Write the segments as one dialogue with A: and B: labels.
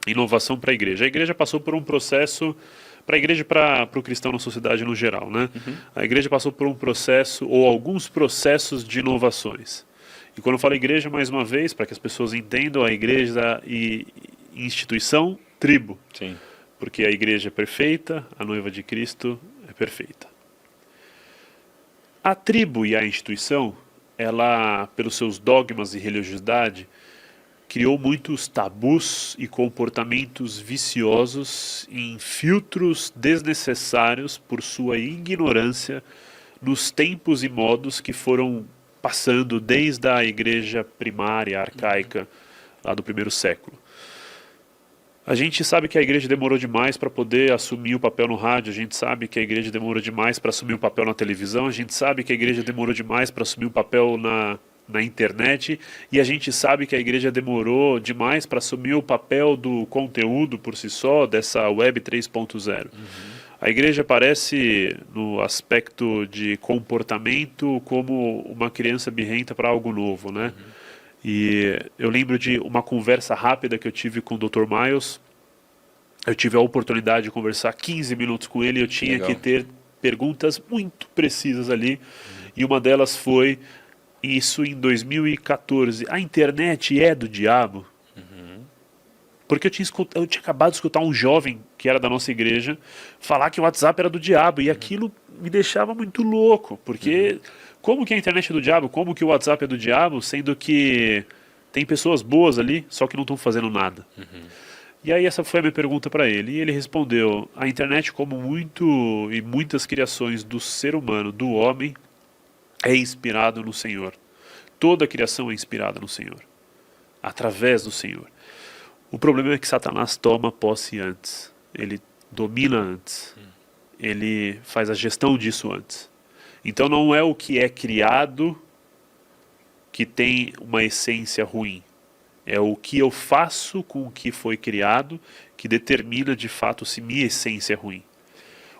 A: inovação para a igreja. A igreja passou por um processo, para a igreja e para o cristão na sociedade no geral, né? A igreja passou por um processo, ou alguns processos de inovações. E quando eu falo igreja, mais uma vez, para que as pessoas entendam, a igreja e instituição, tribo.
B: Sim.
A: Porque a igreja é perfeita, a noiva de Cristo é perfeita. A tribo e a instituição, ela, pelos seus dogmas e religiosidade, criou muitos tabus e comportamentos viciosos em filtros desnecessários por sua ignorância nos tempos e modos que foram passando desde a igreja primária, arcaica, lá do primeiro século. A gente sabe que a igreja demorou demais para poder assumir o papel no rádio, a gente sabe que a igreja demorou demais para assumir o papel na televisão, a gente sabe que a igreja demorou demais para assumir o papel na internet, e a gente sabe que a igreja demorou demais para assumir o papel do conteúdo por si só, dessa web 3.0. A igreja parece, no aspecto de comportamento, como uma criança birrenta para algo novo, né? E eu lembro de uma conversa rápida que eu tive com o Dr. Miles. Eu tive a oportunidade de conversar 15 minutos com ele, e eu tinha
B: Legal.
A: que ter perguntas muito precisas ali, e uma delas foi: isso em 2014, a internet é do diabo? Porque eu tinha acabado de escutar um jovem que era da nossa igreja falar que o WhatsApp era do diabo, e aquilo me deixava muito louco, porque como que a internet é do diabo, como que o WhatsApp é do diabo, sendo que tem pessoas boas ali, só que não estão fazendo nada. E aí essa foi a minha pergunta para ele, e ele respondeu: a internet, como muitas criações do ser humano, do homem, é inspirado no Senhor. Toda a criação é inspirada no Senhor, através do Senhor. O problema é que Satanás toma posse antes, ele domina antes, ele faz a gestão disso antes. Então não é o que é criado que tem uma essência ruim, é o que eu faço com o que foi criado que determina de fato se minha essência é ruim.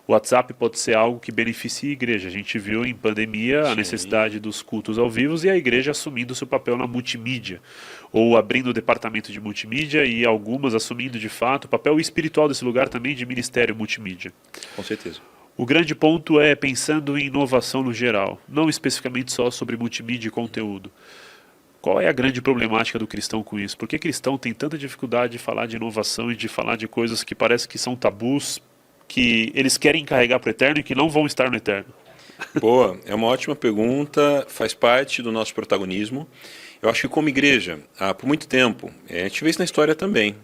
A: O WhatsApp pode ser algo que beneficie a igreja. A gente viu em pandemia a necessidade dos cultos ao vivo e a igreja assumindo seu papel na multimídia, ou abrindo o departamento de multimídia, e algumas assumindo de fato o papel espiritual desse lugar também de ministério multimídia.
B: Com certeza.
A: O grande ponto é pensando em inovação no geral, não especificamente só sobre multimídia e conteúdo. Qual é a grande problemática do cristão com isso? Por que cristão tem tanta dificuldade de falar de inovação e de falar de coisas que parece que são tabus, que eles querem carregar para o eterno e que não vão estar no eterno?
B: Boa, é uma ótima pergunta, faz parte do nosso protagonismo. Eu acho que como igreja, por muito tempo, a gente vê isso na história também,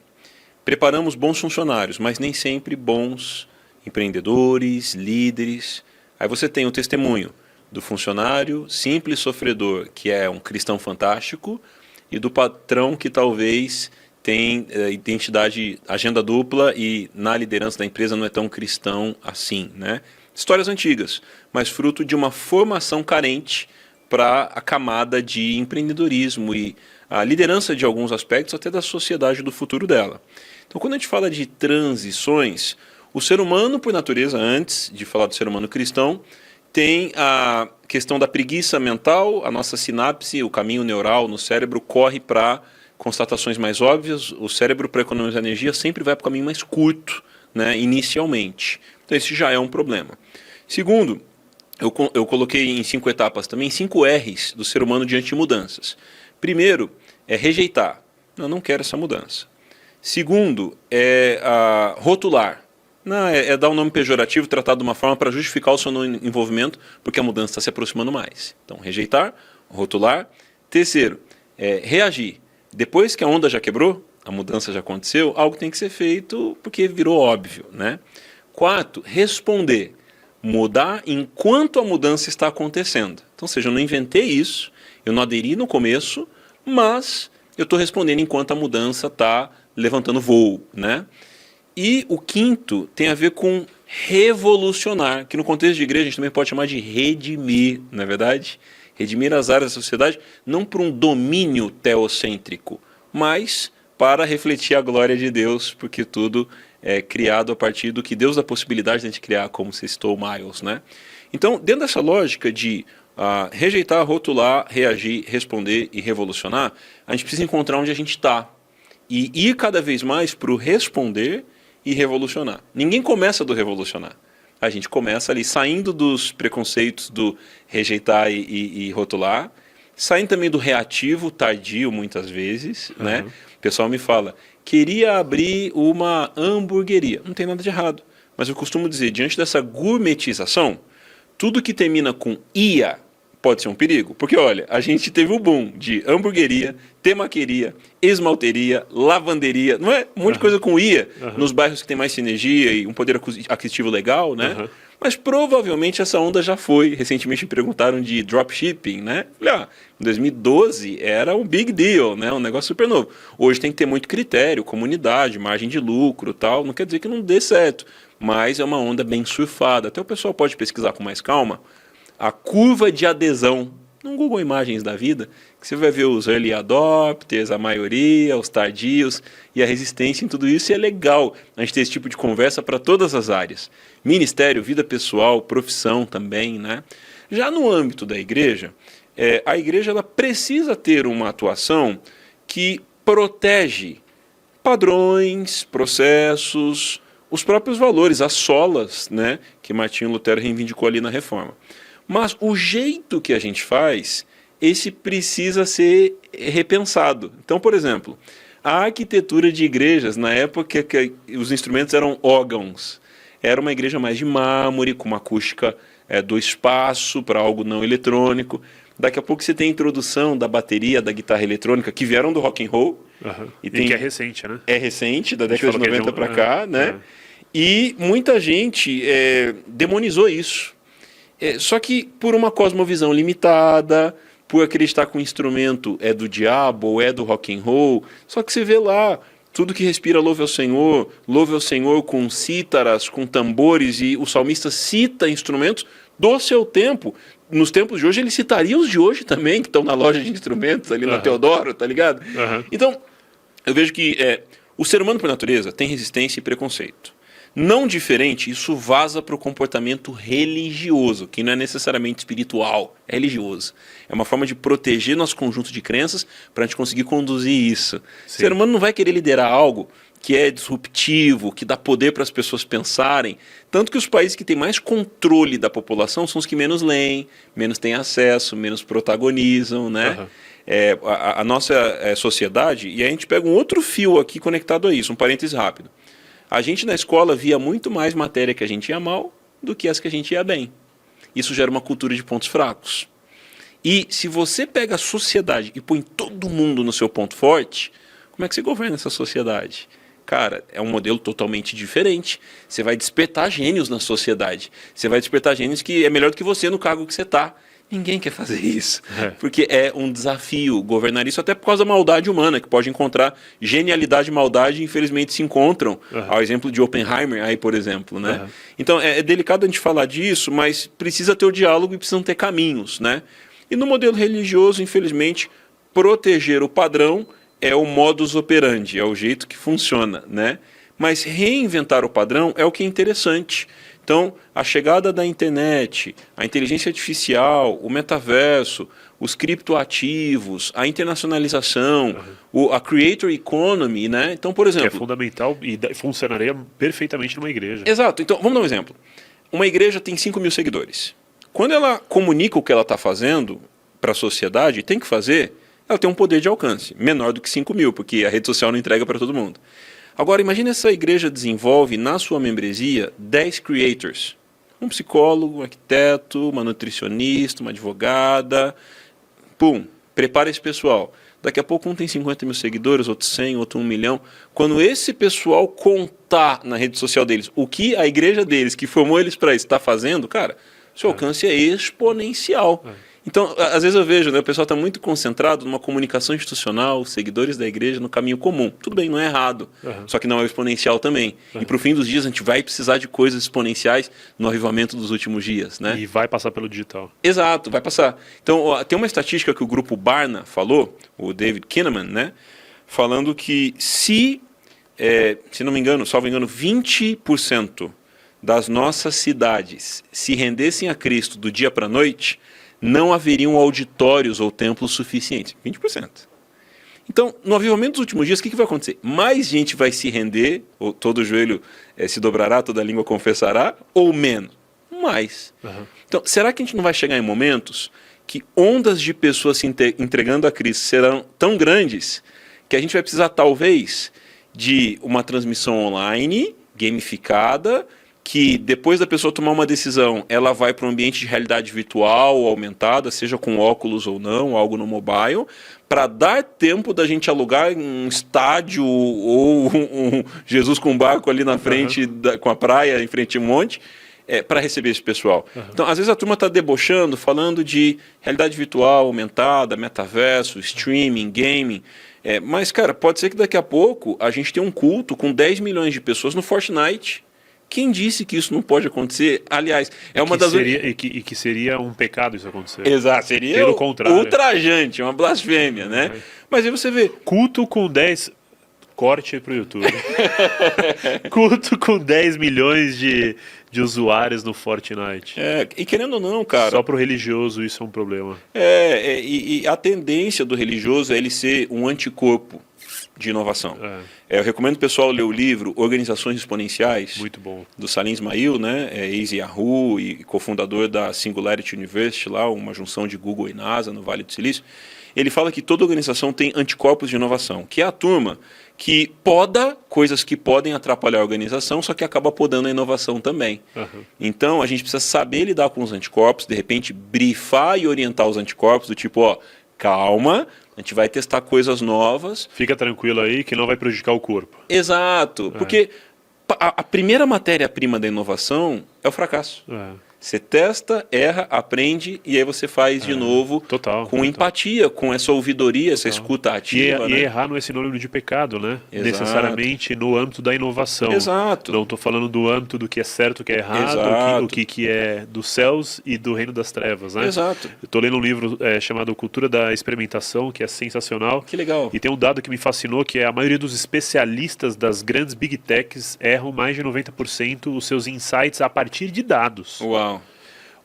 B: preparamos bons funcionários, mas nem sempre bons empreendedores, líderes. Aí você tem o testemunho do funcionário simples sofredor, que é um cristão fantástico, e do patrão que talvez tem identidade, agenda dupla, e na liderança da empresa não é tão cristão assim, né? Histórias antigas, mas fruto de uma formação carente para a camada de empreendedorismo e a liderança de alguns aspectos até da sociedade do futuro dela. Então, quando a gente fala de transições, o ser humano, por natureza, antes de falar do ser humano cristão, tem a questão da preguiça mental, a nossa sinapse, o caminho neural no cérebro corre para constatações mais óbvias. O cérebro, para economizar energia, sempre vai para o caminho mais curto, né, inicialmente. Então esse já é um problema. Segundo, eu coloquei em 5 etapas também, 5 R's do ser humano diante de mudanças. Primeiro, é rejeitar. Não quero essa mudança. Segundo, é rotular. Não, é dar um nome pejorativo, tratar de uma forma para justificar o seu não envolvimento, porque a mudança está se aproximando mais. Então, rejeitar, rotular. Terceiro, reagir. Depois que a onda já quebrou, a mudança já aconteceu, algo tem que ser feito porque virou óbvio, né? Quarto, responder. Mudar enquanto a mudança está acontecendo. Então, ou seja, eu não inventei isso, eu não aderi no começo, mas eu estou respondendo enquanto a mudança está levantando voo, né? E o quinto tem a ver com revolucionar, que no contexto de igreja a gente também pode chamar de redimir, não é verdade? Redimir as áreas da sociedade, não por um domínio teocêntrico, mas para refletir a glória de Deus, porque tudo é criado a partir do que Deus dá a possibilidade de a gente criar, como você citou Miles, né? Então, dentro dessa lógica de rejeitar, rotular, reagir, responder e revolucionar, a gente precisa encontrar onde a gente está. e ir cada vez mais para o responder e revolucionar. Ninguém começa do revolucionar. A gente começa ali saindo dos preconceitos do rejeitar e rotular, saindo também do reativo tardio muitas vezes, né? O pessoal me fala, queria abrir uma hamburgueria. Não tem nada de errado. Mas eu costumo dizer, diante dessa gourmetização, tudo que termina com ia pode ser um perigo. Porque, olha, a gente teve um boom de hamburgueria, temaqueria, esmalteria, lavanderia, não é? Um monte de coisa com ia, nos bairros que tem mais sinergia e um poder aquisitivo legal, né? Mas provavelmente essa onda já foi. Recentemente me perguntaram de dropshipping, né? Falei, em 2012 era um big deal, né? Um negócio super novo. Hoje tem que ter muito critério, comunidade, margem de lucro, tal. Não quer dizer que não dê certo, mas é uma onda bem surfada. Até o pessoal pode pesquisar com mais calma. A curva de adesão no Google Imagens da vida, que você vai ver os early adopters, a maioria, os tardios e a resistência em tudo isso. E é legal a gente ter esse tipo de conversa para todas as áreas. Ministério, vida pessoal, profissão também, né? Já no âmbito da igreja, a igreja ela precisa ter uma atuação que protege padrões, processos, os próprios valores, as solas, né, que Martinho Lutero reivindicou ali na Reforma. Mas o jeito que a gente faz, esse precisa ser repensado. Então, por exemplo, a arquitetura de igrejas, na época que os instrumentos eram órgãos, era uma igreja mais de mármore, com uma acústica do espaço para algo não eletrônico. Daqui a pouco você tem a introdução da bateria, da guitarra eletrônica, que vieram do rock and roll.
A: E que é recente, né?
B: É recente, da década de 90 para cá, né? E muita gente demonizou isso. Só que por uma cosmovisão limitada, por acreditar que o instrumento é do diabo ou é do rock and roll, só que você vê lá, tudo que respira louve ao Senhor com cítaras, com tambores, e o salmista cita instrumentos do seu tempo. Nos tempos de hoje, ele citaria os de hoje também, que estão na loja de instrumentos, ali na Teodoro, tá ligado? Então, eu vejo que o ser humano, por natureza, tem resistência e preconceito. Não diferente, isso vaza para o comportamento religioso, que não é necessariamente espiritual, é religioso. É uma forma de proteger nosso conjunto de crenças para a gente conseguir conduzir isso. O ser humano não vai querer liderar algo que é disruptivo, que dá poder para as pessoas pensarem. Tanto que os países que têm mais controle da população são os que menos leem, menos têm acesso, menos protagonizam, né? A nossa sociedade, e a gente pega um outro fio aqui conectado a isso, um parêntese rápido. A gente na escola via muito mais matéria que a gente ia mal do que as que a gente ia bem. Isso gera uma cultura de pontos fracos. E se você pega a sociedade e põe todo mundo no seu ponto forte, como é que você governa essa sociedade? Cara, é um modelo totalmente diferente. Você vai despertar gênios na sociedade. Você vai despertar gênios que é melhor do que você no cargo que você está. Ninguém quer fazer isso, porque é um desafio governar isso, até por causa da maldade humana, que pode encontrar genialidade e maldade, infelizmente se encontram, ao exemplo de Oppenheimer, aí por exemplo, né? Então é delicado a gente falar disso, mas precisa ter o diálogo e precisam ter caminhos, né? E no modelo religioso, infelizmente, proteger o padrão é o modus operandi, é o jeito que funciona, né? Mas reinventar o padrão é o que é interessante. Então, a chegada da internet, a inteligência artificial, o metaverso, os criptoativos, a internacionalização, a creator economy, né? Então, por exemplo...
A: Que é fundamental e funcionaria perfeitamente numa igreja.
B: Exato. Então, vamos dar um exemplo. Uma igreja tem 5 mil seguidores. Quando ela comunica o que ela está fazendo para a sociedade, tem que fazer, ela tem um poder de alcance menor do que 5 mil, porque a rede social não entrega para todo mundo. Agora, imagine essa igreja desenvolve na sua membresia 10 creators. Um psicólogo, um arquiteto, uma nutricionista, uma advogada. Pum, prepara esse pessoal. Daqui a pouco um tem 50 mil seguidores, outro 100, outro 1 milhão. Quando esse pessoal contar na rede social deles o que a igreja deles, que formou eles para isso, está fazendo, cara, seu alcance é exponencial. Então, às vezes eu vejo, né, o pessoal está muito concentrado numa comunicação institucional, seguidores da igreja, no caminho comum. Tudo bem, não é errado, só que não é o exponencial também. E para o fim dos dias a gente vai precisar de coisas exponenciais no avivamento dos últimos dias, né?
A: E vai passar pelo digital.
B: Exato, vai passar. Então, tem uma estatística que o grupo Barna falou, o David Kinnaman, né, falando que se não me engano, salvo engano, 20% das nossas cidades se rendessem a Cristo do dia para a noite, não haveriam auditórios ou templos suficientes. 20%. Então, no avivamento dos últimos dias, o que vai acontecer? Mais gente vai se render, ou todo joelho se dobrará, toda língua confessará, ou menos? Mais. Então, será que a gente não vai chegar em momentos que ondas de pessoas se entregando a Cristo serão tão grandes que a gente vai precisar, talvez, de uma transmissão online, gamificada, que depois da pessoa tomar uma decisão, ela vai para um ambiente de realidade virtual ou aumentada, seja com óculos ou não, algo no mobile, para dar tempo da gente alugar um estádio ou um Jesus com um barco ali na frente, com a praia, em frente a um monte, para receber esse pessoal. Então, às vezes a turma está debochando, falando de realidade virtual aumentada, metaverso, streaming, gaming. Mas, cara, pode ser que daqui a pouco a gente tenha um culto com 10 milhões de pessoas no Fortnite. Quem disse que isso não pode acontecer? Aliás, é uma das...
A: que seria um pecado isso acontecer.
B: Exato, seria
A: pelo contrário,
B: ultrajante, uma blasfêmia, né? Mas aí você vê...
A: Culto com 10... Corte para o YouTube. Culto com 10 milhões de usuários no Fortnite.
B: E querendo ou não, cara...
A: Só para o religioso isso é um problema.
B: E a tendência do religioso é ele ser um anticorpo de inovação. Eu recomendo o pessoal ler o livro Organizações Exponenciais.
A: Muito bom.
B: Do Salim Ismail, né? Ex-Yahoo e cofundador da Singularity University, lá, uma junção de Google e NASA no Vale do Silício. Ele fala que toda organização tem anticorpos de inovação, que é a turma que poda coisas que podem atrapalhar a organização, só que acaba podando a inovação também. Então, a gente precisa saber lidar com os anticorpos, de repente, brifar e orientar os anticorpos, do tipo, calma, a gente vai testar coisas novas.
A: Fica tranquilo aí que não vai prejudicar o corpo.
B: Exato, porque a primeira matéria-prima da inovação é o fracasso. Você testa, erra, aprende e aí você faz de novo com empatia, com essa ouvidoria, essa escuta ativa.
A: E errar não é sinônimo de pecado, né?
B: Exato.
A: Necessariamente no âmbito da inovação.
B: Exato.
A: Não estou falando do âmbito do que é certo, o que é errado, o que é dos céus e do reino das trevas, né?
B: Exato.
A: Eu estou lendo um livro chamado Cultura da Experimentação, que é sensacional.
B: Que legal.
A: E tem um dado que me fascinou, que é a maioria dos especialistas das grandes big techs erram mais de 90% os seus insights a partir de dados.
B: Uau.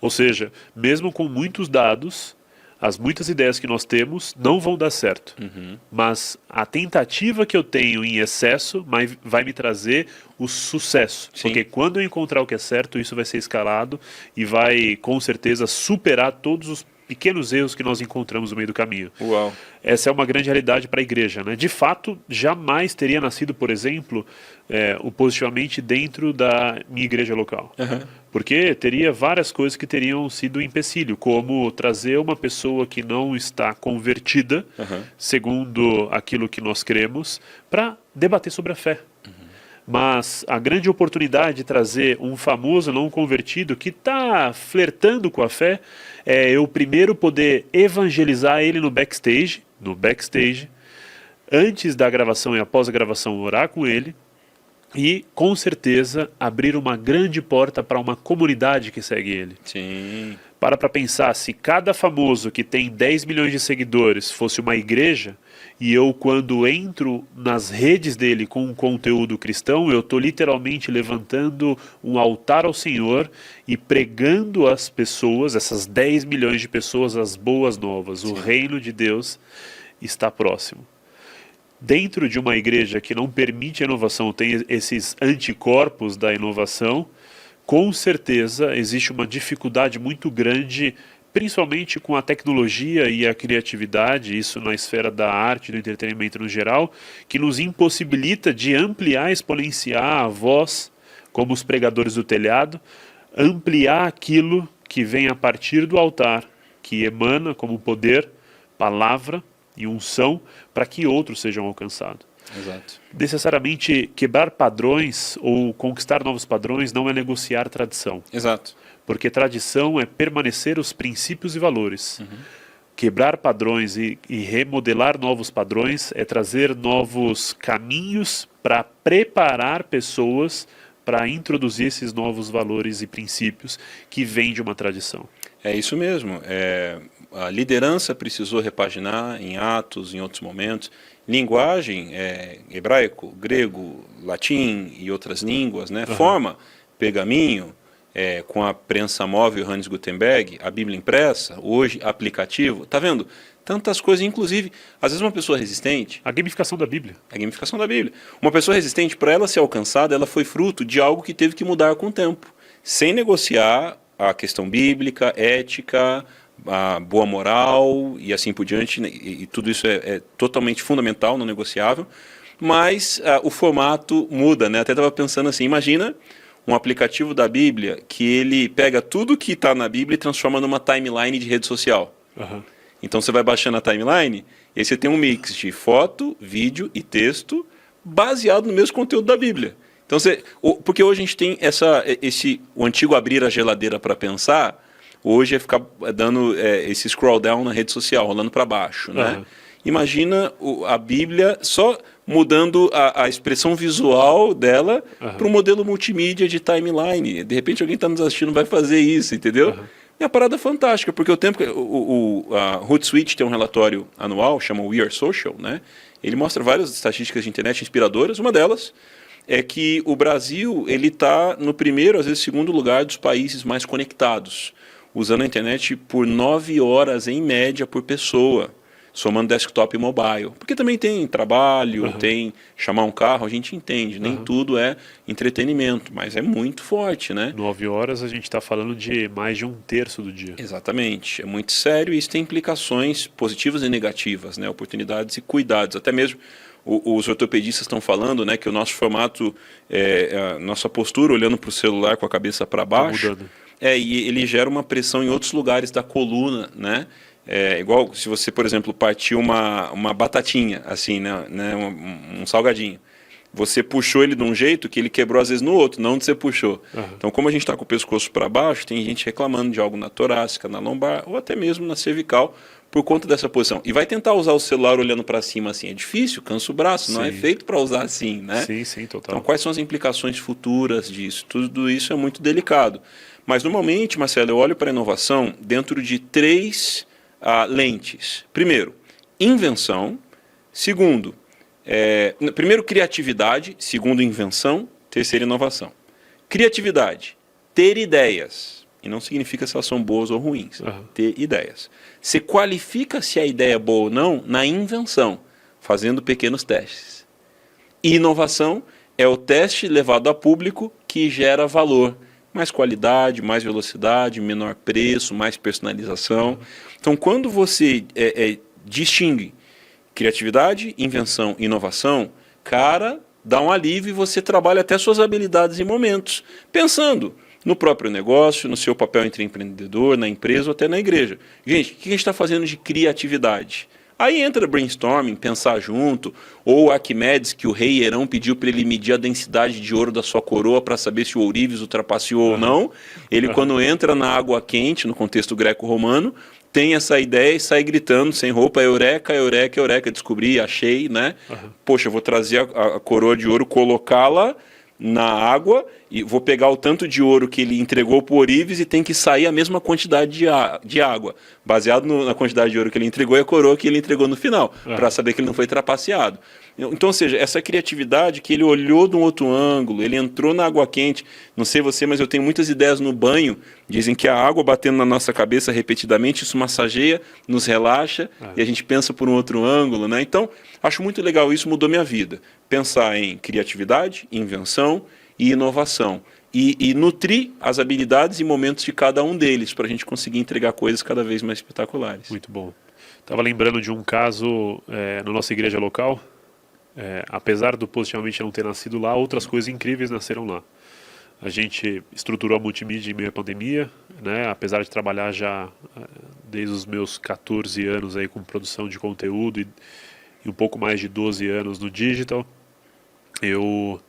A: Ou seja, mesmo com muitos dados, as muitas ideias que nós temos não vão dar certo. Mas a tentativa que eu tenho em excesso vai me trazer o sucesso.
B: Sim.
A: Porque quando eu encontrar o que é certo, isso vai ser escalado e vai, com certeza, superar todos os pequenos erros que nós encontramos no meio do caminho.
B: Uau.
A: Essa é uma grande realidade para a igreja, né? De fato, jamais teria nascido, por exemplo, o Positivamente dentro da minha igreja local. Porque teria várias coisas que teriam sido empecilho, como trazer uma pessoa que não está convertida, segundo aquilo que nós cremos, para debater sobre a fé. Mas a grande oportunidade de trazer um famoso não convertido que está flertando com a fé é eu primeiro poder evangelizar ele no backstage, antes da gravação e após a gravação orar com ele e, com certeza, abrir uma grande porta para uma comunidade que segue ele.
B: Sim.
A: Para pensar, se cada famoso que tem 10 milhões de seguidores fosse uma igreja, e eu, quando entro nas redes dele com um conteúdo cristão, eu estou literalmente levantando um altar ao Senhor e pregando às pessoas, essas 10 milhões de pessoas, as boas novas. Sim. O reino de Deus está próximo. Dentro de uma igreja que não permite a inovação, tem esses anticorpos da inovação, com certeza existe uma dificuldade muito grande, principalmente com a tecnologia e a criatividade, isso na esfera da arte e do entretenimento no geral, que nos impossibilita de ampliar, exponenciar a voz, como os pregadores do telhado, ampliar aquilo que vem a partir do altar, que emana como poder, palavra e unção, para que outros sejam alcançados.
B: Exato.
A: Necessariamente quebrar padrões ou conquistar novos padrões não é negociar tradição.
B: Exato.
A: Porque tradição é permanecer os princípios e valores. Quebrar padrões e remodelar novos padrões é trazer novos caminhos para preparar pessoas para introduzir esses novos valores e princípios que vêm de uma tradição.
B: É isso mesmo. A liderança precisou repaginar em Atos, em outros momentos. Linguagem, hebraico, grego, latim e outras línguas, né? Forma, pergaminho, com a prensa móvel Hans Gutenberg, a Bíblia impressa, hoje aplicativo, tá vendo? Tantas coisas, inclusive, às vezes uma pessoa resistente...
A: A gamificação da Bíblia.
B: A gamificação da Bíblia. Uma pessoa resistente, para ela ser alcançada, ela foi fruto de algo que teve que mudar com o tempo, sem negociar a questão bíblica, ética, a boa moral e assim por diante, né? E tudo isso é totalmente fundamental, não negociável, mas o formato muda, né? Até estava pensando assim, imagina um aplicativo da Bíblia que ele pega tudo que está na Bíblia e transforma numa timeline de rede social.
A: Uhum.
B: Então você vai baixando a timeline e aí você tem um mix de foto, vídeo e texto baseado no mesmo conteúdo da Bíblia. Então porque hoje a gente tem o antigo abrir a geladeira para pensar, hoje é ficar dando esse scroll down na rede social, rolando para baixo, né?
A: Uhum.
B: Imagina a Bíblia só mudando a expressão visual dela para um modelo multimídia de timeline. De repente alguém está nos assistindo vai fazer isso, entendeu? É uma parada fantástica, porque a Hootsuite tem um relatório anual, chama We Are Social, né? Ele mostra várias estatísticas de internet inspiradoras. Uma delas é que o Brasil ele está no primeiro, às vezes segundo lugar dos países mais conectados, usando a internet por 9 horas em média por pessoa, somando desktop e mobile. Porque também tem trabalho, tem chamar um carro, a gente entende, nem tudo é entretenimento, mas é muito forte, né?
A: 9 horas a gente está falando de mais de 1/3 do dia.
B: Exatamente, é muito sério e isso tem implicações positivas e negativas, né? Oportunidades e cuidados, até mesmo os ortopedistas estão falando, né, que o nosso formato, a nossa postura olhando para o celular com a cabeça para baixo,
A: mudando.
B: E ele gera uma pressão em outros lugares da coluna, né? Igual se você, por exemplo, partir uma batatinha, assim, né, um salgadinho. Você puxou ele de um jeito que ele quebrou às vezes no outro, não onde você puxou. Então, como a gente está com o pescoço para baixo, tem gente reclamando de algo na torácica, na lombar ou até mesmo na cervical por conta dessa posição. E vai tentar usar o celular olhando para cima assim. É difícil, cansa o braço, não é feito para usar assim, né?
A: Sim, total.
B: Então, quais são as implicações futuras disso? Tudo isso é muito delicado. Mas, normalmente, Marcelo, eu olho para a inovação dentro de 3 lentes. Primeiro, invenção. Segundo, primeiro, criatividade. Segundo, invenção. Terceiro, inovação. Criatividade, ter ideias. E não significa se elas são boas ou ruins. Ter ideias. Você qualifica se a ideia é boa ou não na invenção, fazendo pequenos testes. E inovação é o teste levado a público que gera valor. Mais qualidade, mais velocidade, menor preço, mais personalização. Então, quando você distingue criatividade, invenção e inovação, cara, dá um alívio e você trabalha até suas habilidades e momentos, pensando no próprio negócio, no seu papel entre empreendedor, na empresa ou até na igreja. Gente, o que a gente está fazendo de criatividade? Aí entra brainstorming, pensar junto, ou Arquimedes, que o rei Herão pediu para ele medir a densidade de ouro da sua coroa para saber se o ourives o trapaceou ou não. Ele, quando entra na água quente, no contexto greco-romano, tem essa ideia e sai gritando, sem roupa, eureka, eureka, eureka, descobri, achei, né? Poxa, eu vou trazer a coroa de ouro, colocá-la na água e vou pegar o tanto de ouro que ele entregou para o ourives e tem que sair a mesma quantidade de água, baseado na quantidade de ouro que ele entregou e a coroa que ele entregou no final, para saber que ele não foi trapaceado. Então, ou seja, essa criatividade que ele olhou de um outro ângulo, ele entrou na água quente, não sei você, mas eu tenho muitas ideias no banho, dizem que a água batendo na nossa cabeça repetidamente, isso massageia, nos relaxa, e a gente pensa por um outro ângulo, né? Então, acho muito legal, isso mudou minha vida. Pensar em criatividade, invenção e inovação. E nutrir as habilidades e momentos de cada um deles, para a gente conseguir entregar coisas cada vez mais espetaculares.
A: Muito bom. Estava lembrando de um caso na nossa igreja local. Apesar do Positivamente não ter nascido lá, outras coisas incríveis nasceram lá. A gente estruturou a multimídia em meio à pandemia, né? Apesar de trabalhar já desde os meus 14 anos aí com produção de conteúdo e um pouco mais de 12 anos no digital, eu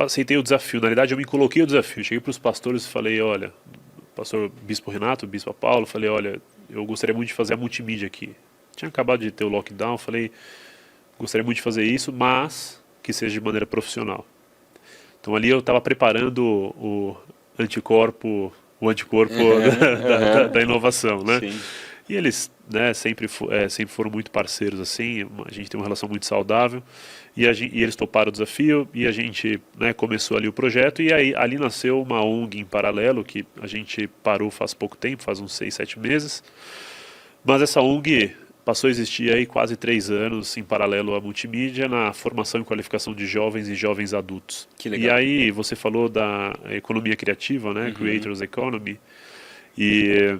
A: aceitei o desafio. Na realidade, eu me coloquei o desafio. Cheguei para os pastores e falei, olha, pastor Bispo Renato, Bispo Paulo, falei, olha, eu gostaria muito de fazer a multimídia aqui. Tinha acabado de ter o lockdown, falei, gostaria muito de fazer isso, mas que seja de maneira profissional. Então ali eu estava preparando o anticorpo da inovação, né?
B: Sim.
A: E eles, né, sempre foram muito parceiros, assim, a gente tem uma relação muito saudável, e eles toparam o desafio, e a gente, né, começou ali o projeto, e aí ali nasceu uma ONG em paralelo, que a gente parou faz pouco tempo, faz uns 6, 7 meses, mas essa ONG passou a existir aí quase 3 anos, em paralelo à multimídia, na formação e qualificação de jovens e jovens adultos.
B: Que legal.
A: E aí você falou da economia criativa, né, Creators Economy, e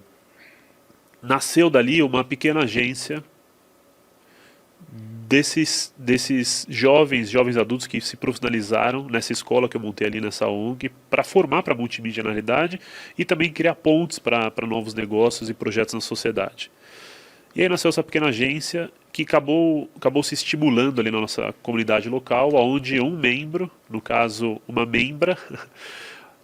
A: nasceu dali uma pequena agência desses jovens adultos que se profissionalizaram nessa escola que eu montei ali nessa ONG para formar para a multimídia na realidade e também criar pontes para novos negócios e projetos na sociedade. E aí nasceu essa pequena agência que acabou se estimulando ali na nossa comunidade local, onde um membro, no caso uma membra,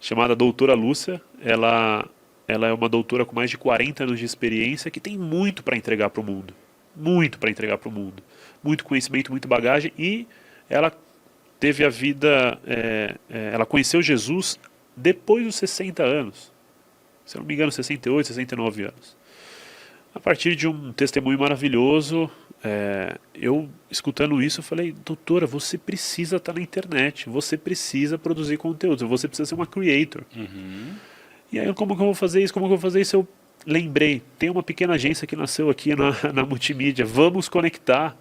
A: chamada doutora Lúcia, ela é uma doutora com mais de 40 anos de experiência que tem muito para entregar para o mundo. Muito para entregar para o mundo. Muito conhecimento, muita bagagem, e ela teve a vida, ela conheceu Jesus depois dos 60 anos. Se eu não me engano, 68, 69 anos. A partir de um testemunho maravilhoso, eu escutando isso, eu falei, doutora, você precisa estar na internet, você precisa produzir conteúdo, você precisa ser uma creator. E aí, como que eu vou fazer isso? Como que eu vou fazer isso? Eu lembrei, tem uma pequena agência que nasceu aqui na multimídia, vamos conectar.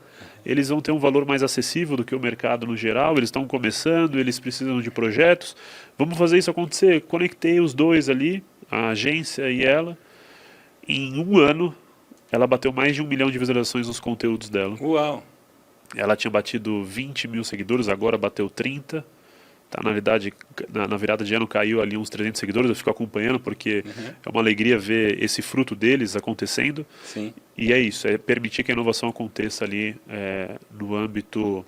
A: Eles vão ter um valor mais acessível do que o mercado no geral, eles estão começando, eles precisam de projetos, vamos fazer isso acontecer. Conectei os dois ali, a agência e ela, em um ano, ela bateu mais de 1 milhão de visualizações nos conteúdos dela.
B: Uau!
A: Ela tinha batido 20 mil seguidores, agora bateu 30. Tá, na verdade, na virada de ano caiu ali uns 300 seguidores, eu fico acompanhando porque é uma alegria ver esse fruto deles acontecendo.
B: Sim.
A: E é isso, é permitir que a inovação aconteça ali no âmbito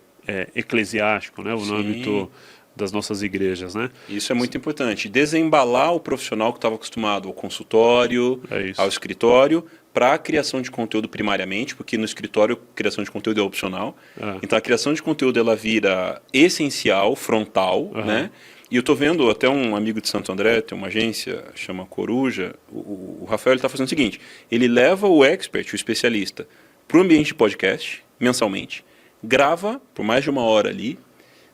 A: eclesiástico, né, no âmbito das nossas igrejas, né?
B: Isso é muito importante. Desembalar o profissional que estava acostumado ao consultório, ao escritório, para a criação de conteúdo primariamente, porque no escritório a criação de conteúdo é opcional. Então a criação de conteúdo ela vira essencial, frontal, né? E eu estou vendo até um amigo de Santo André, tem uma agência, chama Coruja, o Rafael está fazendo o seguinte, ele leva o expert, o especialista, para o ambiente de podcast, mensalmente, grava por mais de 1 hora ali,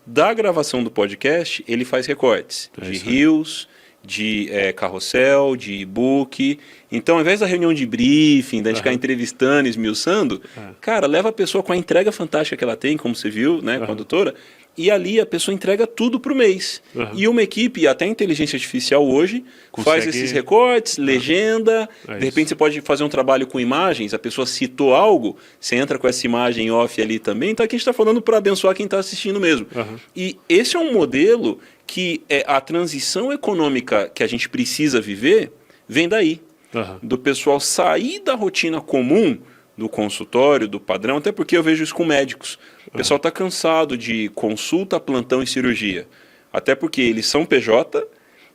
B: da gravação do podcast, ele faz recortes de reels, de carrossel, de e-book. Então, ao invés da reunião de briefing, da gente ficar entrevistando, esmiuçando, cara, leva a pessoa com a entrega fantástica que ela tem, como você viu, né, com a doutora, e ali a pessoa entrega tudo para o mês. E uma equipe, até a inteligência artificial hoje, faz esses recortes, legenda, de repente você pode fazer um trabalho com imagens, a pessoa citou algo, você entra com essa imagem off ali também, então aqui a gente está falando para abençoar quem está assistindo mesmo. E esse é um modelo que a transição econômica que a gente precisa viver vem daí. Do pessoal sair da rotina comum do consultório, do padrão, até porque eu vejo isso com médicos. O pessoal está cansado de consulta, plantão e cirurgia. Até porque eles são PJ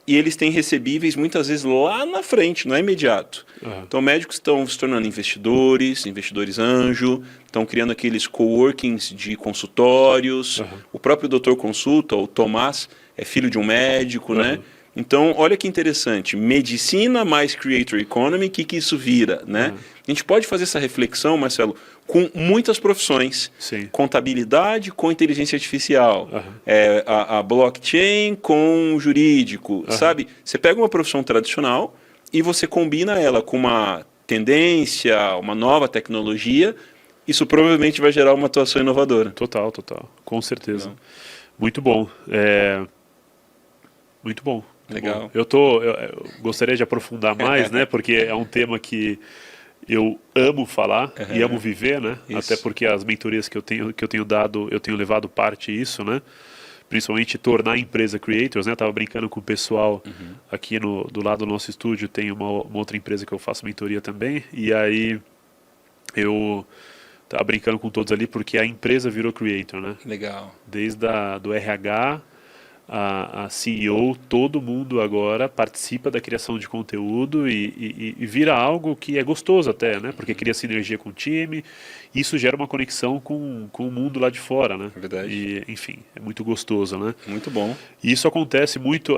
B: e eles têm recebíveis muitas vezes lá na frente, não é imediato. Então médicos estão se tornando investidores anjo, estão criando aqueles coworkings de consultórios. O próprio doutor consulta, o Tomás, é filho de um médico, né? Então, olha que interessante, medicina mais creator economy, o que isso vira, né? A gente pode fazer essa reflexão, Marcelo, com muitas profissões. Contabilidade com inteligência artificial, a blockchain com jurídico, sabe? Você pega uma profissão tradicional e você combina ela com uma tendência, uma nova tecnologia, isso provavelmente vai gerar uma atuação inovadora.
A: Total, com certeza. Muito bom. Muito bom.
B: Legal.
A: Eu gostaria de aprofundar mais, né? Porque é um tema que eu amo falar e amo viver, né? Até porque as mentorias que eu tenho dado, eu tenho levado parte disso, né? Principalmente tornar a empresa creators, né? Eu tava brincando com o pessoal aqui do lado do nosso estúdio, tem uma outra empresa que eu faço mentoria também, e aí eu tava brincando com todos ali porque a empresa virou creator, né?
B: Legal.
A: Desde do RH a CEO, todo mundo agora participa da criação de conteúdo e vira algo que é gostoso até, né? Porque cria sinergia com o time, isso gera uma conexão com o mundo lá de fora, né?
B: É verdade.
A: E, enfim, é muito gostoso, né?
B: Muito bom.
A: E isso acontece muito,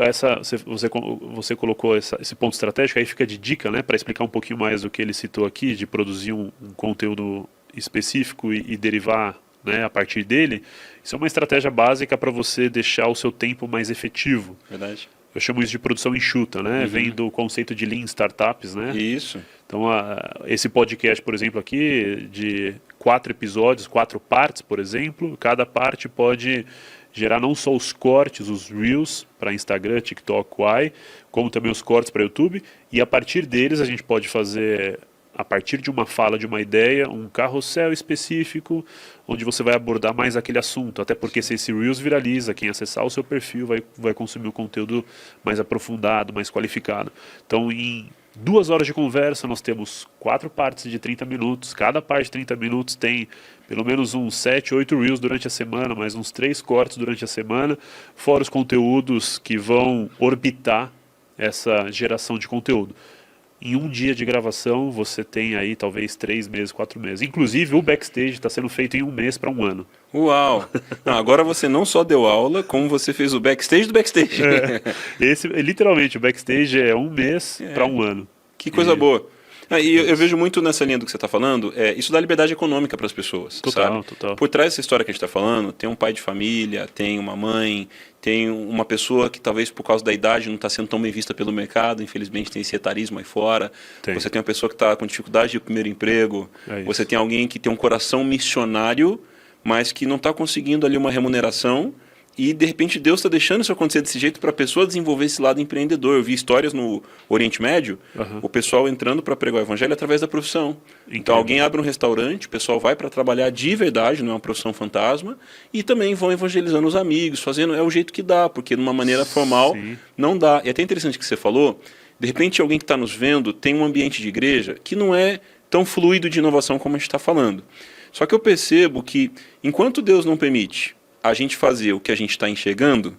A: você colocou esse ponto estratégico, aí fica de dica, né? Para explicar um pouquinho mais do que ele citou aqui, de produzir um conteúdo específico e derivar, né, a partir dele. Isso é uma estratégia básica para você deixar o seu tempo mais efetivo.
B: Verdade.
A: Eu chamo isso de produção enxuta, né? Vem do conceito de Lean Startups, né?
B: Isso.
A: Então, esse podcast, por exemplo, aqui, de 4 episódios, 4 partes, por exemplo, cada parte pode gerar não só os cortes, os Reels para Instagram, TikTok, Quai, como também os cortes para YouTube, e a partir deles a gente pode fazer, a partir de uma fala, de uma ideia, um carrossel específico, onde você vai abordar mais aquele assunto, até porque se esse Reels viraliza, quem acessar o seu perfil vai consumir um conteúdo mais aprofundado, mais qualificado. Então, em 2 horas de conversa, nós temos 4 partes de 30 minutos, cada parte de 30 minutos tem pelo menos uns 7, 8 Reels durante a semana, mais uns 3 cortes durante a semana, fora os conteúdos que vão orbitar essa geração de conteúdo. Em um dia de gravação, você tem aí talvez 3 meses, 4 meses. Inclusive, o backstage está sendo feito em 1 mês para 1 ano.
B: Uau! Não, agora você não só deu aula, como você fez o backstage do backstage.
A: Literalmente, o backstage é 1 mês para 1 ano.
B: Que coisa boa. E eu vejo muito nessa linha do que você está falando, isso dá liberdade econômica para as pessoas.
A: Total,
B: sabe?
A: total.
B: Por trás dessa história que a gente está falando, tem um pai de família, tem uma mãe, tem uma pessoa que talvez por causa da idade não está sendo tão bem vista pelo mercado, infelizmente tem esse etarismo aí fora. Você tem uma pessoa que está com dificuldade de primeiro emprego, você tem alguém que tem um coração missionário, mas que não está conseguindo ali uma remuneração. E, de repente, Deus está deixando isso acontecer desse jeito para a pessoa desenvolver esse lado empreendedor. Eu vi histórias no Oriente Médio, o pessoal entrando para pregar o evangelho através da profissão. Então, alguém abre um restaurante, o pessoal vai para trabalhar de verdade, não é uma profissão fantasma, e também vão evangelizando os amigos, fazendo, é o jeito que dá, porque de uma maneira formal não dá. E é até interessante o que você falou, de repente alguém que está nos vendo tem um ambiente de igreja que não é tão fluido de inovação como a gente está falando. Só que eu percebo que, enquanto Deus não permite a gente fazer o que a gente está enxergando,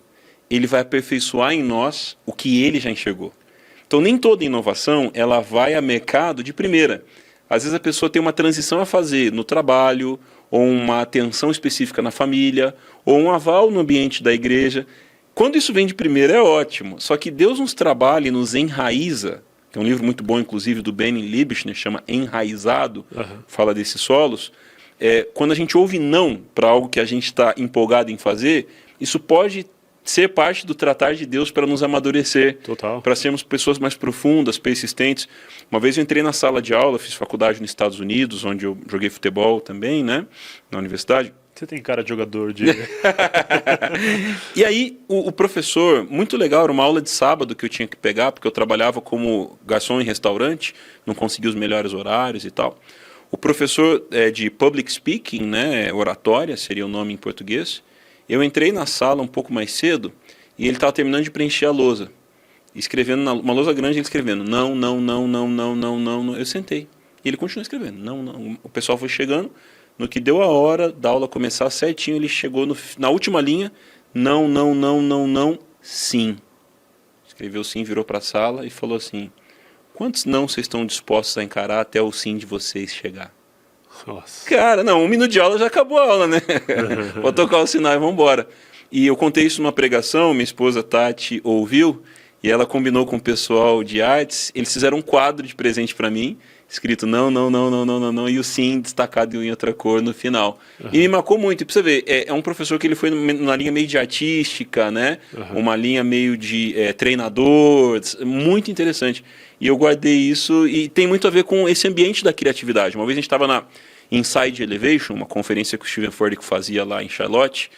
B: ele vai aperfeiçoar em nós o que ele já enxergou. Então, nem toda inovação ela vai a mercado de primeira. Às vezes a pessoa tem uma transição a fazer no trabalho, ou uma atenção específica na família, ou um aval no ambiente da igreja. Quando isso vem de primeira é ótimo, só que Deus nos trabalha e nos enraiza. Tem um livro muito bom, inclusive, do Benny Liebscher, chama Enraizado, fala desses solos. Quando a gente ouve não para algo que a gente está empolgado em fazer, isso pode ser parte do tratar de Deus para nos amadurecer, para sermos pessoas mais profundas, persistentes. Uma vez eu entrei na sala de aula, fiz faculdade nos Estados Unidos, onde eu joguei futebol também, né, na universidade.
A: Você tem cara de jogador de...
B: E aí, o professor, muito legal, era uma aula de sábado que eu tinha que pegar, porque eu trabalhava como garçom em restaurante, não conseguia os melhores horários e tal. O professor de public speaking, né, oratória, seria o nome em português, eu entrei na sala um pouco mais cedo e ele estava terminando de preencher a lousa. Escrevendo, uma lousa grande, ele escrevendo, não, não, não, não, não, não, não, não. Eu sentei. E ele continuou escrevendo, não, não. O pessoal foi chegando, no que deu a hora da aula começar certinho, ele chegou na última linha, não, não, não, não, não, sim. Escreveu sim, virou para a sala e falou assim, quantos não vocês estão dispostos a encarar até o sim de vocês chegar?
A: Nossa.
B: Cara, não, 1 minuto de aula já acabou a aula, né? Vou tocar o sinal e vamos embora. E eu contei isso numa pregação, minha esposa Tati ouviu, e ela combinou com o pessoal de artes, eles fizeram um quadro de presente para mim, escrito não, não, não, não, não, não, não, e o sim destacado em outra cor no final. E me marcou muito, e pra você ver, é um professor que ele foi numa linha meio de artística, né? Uma linha meio de treinador, muito interessante. E eu guardei isso, e tem muito a ver com esse ambiente da criatividade. Uma vez a gente estava na Inside Elevation, uma conferência que o Steven Furtick fazia lá em Charlotte,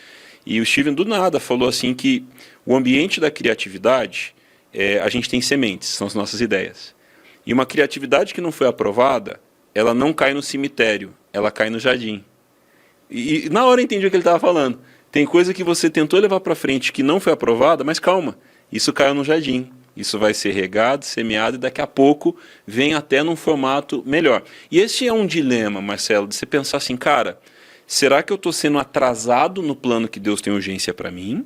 B: e o Steven do nada falou assim que o ambiente da criatividade, a gente tem sementes, são as nossas ideias. E uma criatividade que não foi aprovada, ela não cai no cemitério, ela cai no jardim. E na hora eu entendi o que ele estava falando. Tem coisa que você tentou levar para frente que não foi aprovada, mas calma, isso caiu no jardim. Isso vai ser regado, semeado e daqui a pouco vem até num formato melhor. E esse é um dilema, Marcelo, de você pensar assim, cara, será que eu estou sendo atrasado no plano que Deus tem urgência para mim?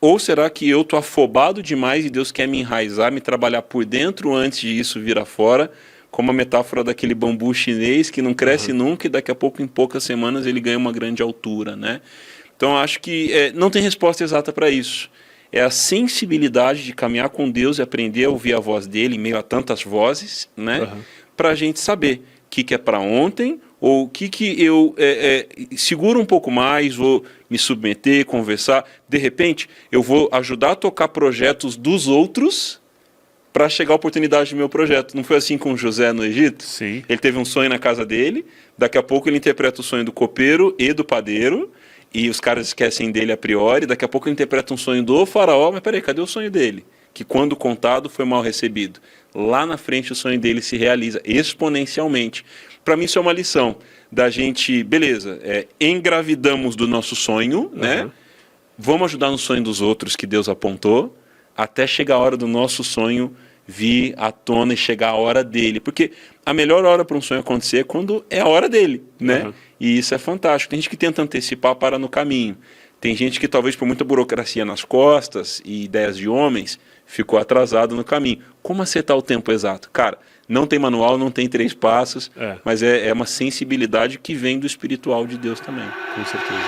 B: Ou será que eu estou afobado demais e Deus quer me enraizar, me trabalhar por dentro antes de isso vir afora, como a metáfora daquele bambu chinês que não cresce nunca e daqui a pouco, em poucas semanas, ele ganha uma grande altura, né? Então, acho que não tem resposta exata para isso. É a sensibilidade de caminhar com Deus e aprender a ouvir a voz dele em meio a tantas vozes, né? Para a gente saber o que é para ontem, ou o que eu seguro um pouco mais, vou me submeter, conversar. De repente, eu vou ajudar a tocar projetos dos outros para chegar a oportunidade do meu projeto. Não foi assim com José no Egito?
A: Sim.
B: Ele teve um sonho na casa dele, daqui a pouco ele interpreta o sonho do copeiro e do padeiro, e os caras esquecem dele a priori, daqui a pouco ele interpreta um sonho do faraó, mas peraí, cadê o sonho dele? Que quando contado foi mal recebido. Lá na frente o sonho dele se realiza exponencialmente. Para mim isso é uma lição da gente, beleza, engravidamos do nosso sonho, né? Vamos ajudar no sonho dos outros que Deus apontou, até chegar a hora do nosso sonho vir à tona e chegar a hora dele. Porque a melhor hora para um sonho acontecer é quando é a hora dele, né? E isso é fantástico. Tem gente que tenta antecipar, para no caminho. Tem gente que talvez por muita burocracia nas costas e ideias de homens, ficou atrasado no caminho. Como acertar o tempo exato? Cara, não tem manual, não tem 3 passos, mas é uma sensibilidade que vem do espiritual de Deus também.
A: Com certeza.